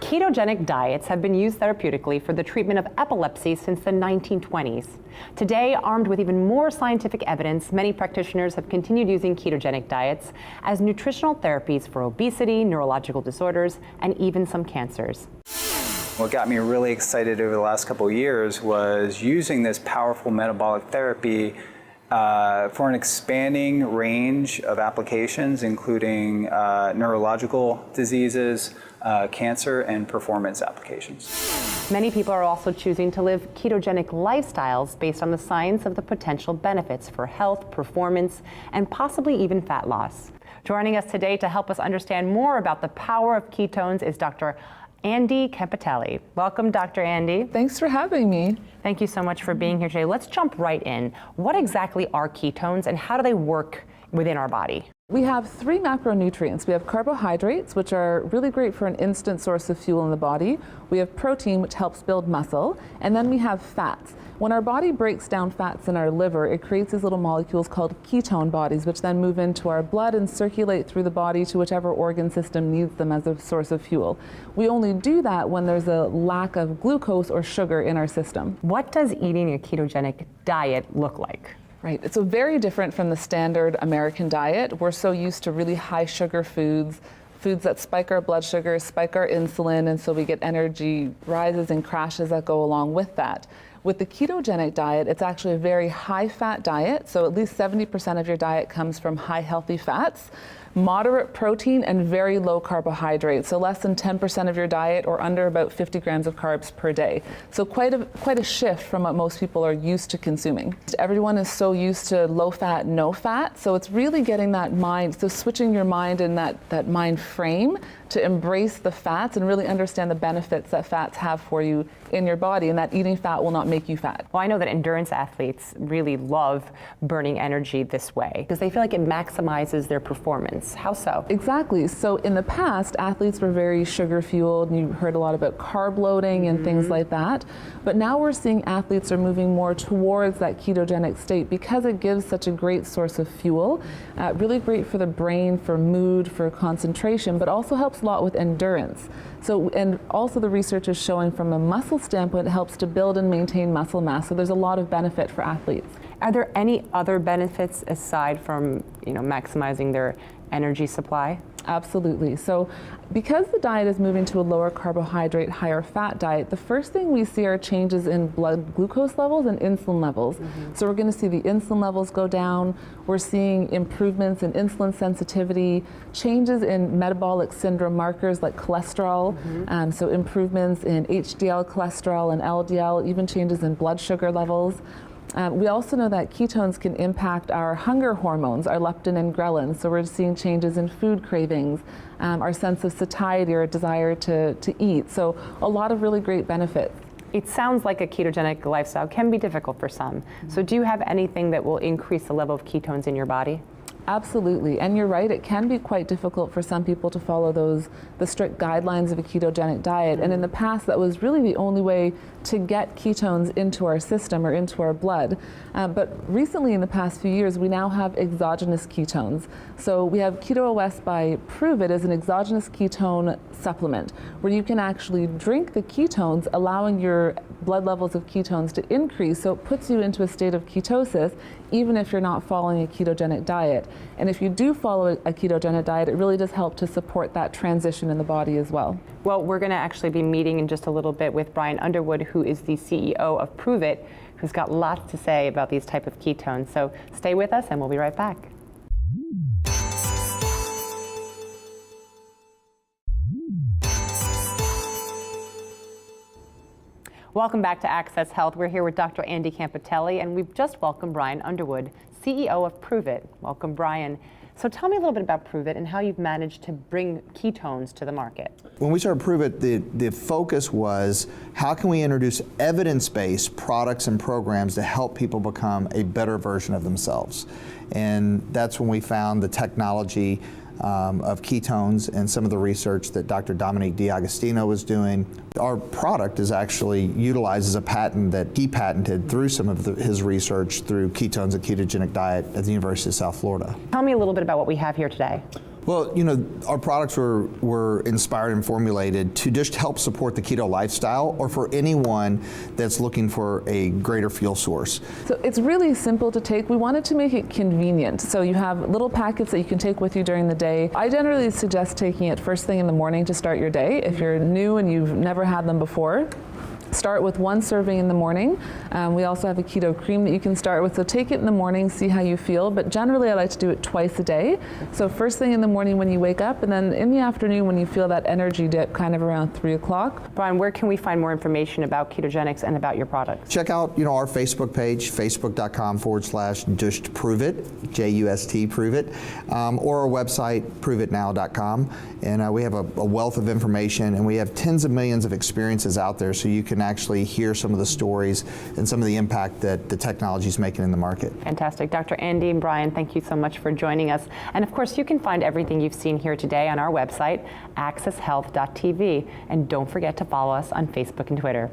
Ketogenic diets have been used therapeutically for the treatment of epilepsy since the 1920s. Today, armed with even more scientific evidence, many practitioners have continued using ketogenic diets as nutritional therapies for obesity, neurological disorders, and even some cancers. What got me really excited over the last couple of years was using this powerful metabolic therapy for an expanding range of applications, including neurological diseases, cancer, and performance applications. Many people are also choosing to live ketogenic lifestyles based on the science of the potential benefits for health, performance, and possibly even fat loss. Joining us today to help us understand more about the power of ketones is Dr. Andi Campitelli. Welcome, Dr. Andi. Thanks for having me. Thank you so much for being here today. Let's jump right in. What exactly are ketones and how do they work within our body? We have three macronutrients. We have carbohydrates, which are really great for an instant source of fuel in the body. We have protein, which helps build muscle. And then we have fats. When our body breaks down fats in our liver, it creates these little molecules called ketone bodies, which then move into our blood and circulate through the body to whichever organ system needs them as a source of fuel. We only do that when there's a lack of glucose or sugar in our system. What does eating a ketogenic diet look like? Right, it's so very different from the standard American diet. We're so used to really high sugar foods that spike our blood sugar, spike our insulin, and so we get energy rises and crashes that go along with that. With the ketogenic diet, it's actually a very high fat diet, so at least 70% of your diet comes from high healthy fats, moderate protein, and very low carbohydrates, so less than 10% of your diet or under about 50 grams of carbs per day. So quite a shift from what most people are used to consuming. Everyone is so used to low fat, no fat, so it's really getting that mind, so switching your mind in that mind frame to embrace the fats and really understand the benefits that fats have for you in your body, and that eating fat will not make you fat. Well, I know that endurance athletes really love burning energy this way because they feel like it maximizes their performance. How so? Exactly. So in the past, athletes were very sugar fueled, and you heard a lot about carb loading and things like that. But now we're seeing athletes are moving more towards that ketogenic state because it gives such a great source of fuel. Really great for the brain, for mood, for concentration, but also helps a lot with endurance. So, and also the research is showing from a muscle standpoint, it helps to build and maintain muscle mass. So there's a lot of benefit for athletes. Are there any other benefits aside from, maximizing their energy supply? Absolutely. So because the diet is moving to a lower carbohydrate, higher fat diet, the first thing we see are changes in blood glucose levels and insulin levels. So we're going to see the insulin levels go down. We're seeing improvements in insulin sensitivity, changes in metabolic syndrome markers like cholesterol, so improvements in HDL cholesterol and LDL, even changes in blood sugar levels. We also know that ketones can impact our hunger hormones, our leptin and ghrelin. So we're seeing changes in food cravings, our sense of satiety or desire to eat. So a lot of really great benefits. It sounds like a ketogenic lifestyle can be difficult for some. So do you have anything that will increase the level of ketones in your body? Absolutely, and you're right, it can be quite difficult for some people to follow the strict guidelines of a ketogenic diet, and in the past that was really the only way to get ketones into our system or into our blood. But recently in the past few years we now have exogenous ketones. So we have Keto OS by Prove It as an exogenous ketone supplement where you can actually drink the ketones, allowing your blood levels of ketones to increase, so it puts you into a state of ketosis even if you're not following a ketogenic diet. And if you do follow a ketogenic diet, it really does help to support that transition in the body as well. Well, we're going to actually be meeting in just a little bit with Brian Underwood, who is the CEO of Prove It, who's got lots to say about these type of ketones. So stay with us and we'll be right back. Welcome back to Access Health. We're here with Dr. Andi Campitelli, and we've just welcomed Brian Underwood, CEO of Prove It. Welcome, Brian. So tell me a little bit about Prove It and how you've managed to bring ketones to the market. When we started Prove It, the focus was how can we introduce evidence-based products and programs to help people become a better version of themselves. And that's when we found the technology of ketones and some of the research that Dr. Dominique D'Agostino was doing. Our product is actually utilizes a patent that he patented through some of his research through ketones and ketogenic diet at the University of South Florida. Tell me a little bit about what we have here today. Well, you know, our products were inspired and formulated to just help support the keto lifestyle, or for anyone that's looking for a greater fuel source. So it's really simple to take. We wanted to make it convenient. So you have little packets that you can take with you during the day. I generally suggest taking it first thing in the morning to start your day. If you're new and you've never had them before, start with 1 serving in the morning. We also have a keto cream that you can start with. So take it in the morning, see how you feel. But generally, I like to do it twice a day. So first thing in the morning when you wake up, and then in the afternoon when you feel that energy dip, kind of around 3 o'clock. Brian, where can we find more information about ketogenics and about your products? Check out, you know, our Facebook page, facebook.com/just prove it, JUST prove it, or our website, proveitnow.com. And we have a wealth of information, and we have tens of millions of experiences out there, so you can actually hear some of the stories and some of the impact that the technology is making in the market. Fantastic. Dr. Andy and Brian, thank you so much for joining us. And of course, you can find everything you've seen here today on our website, accesshealth.tv. And don't forget to follow us on Facebook and Twitter.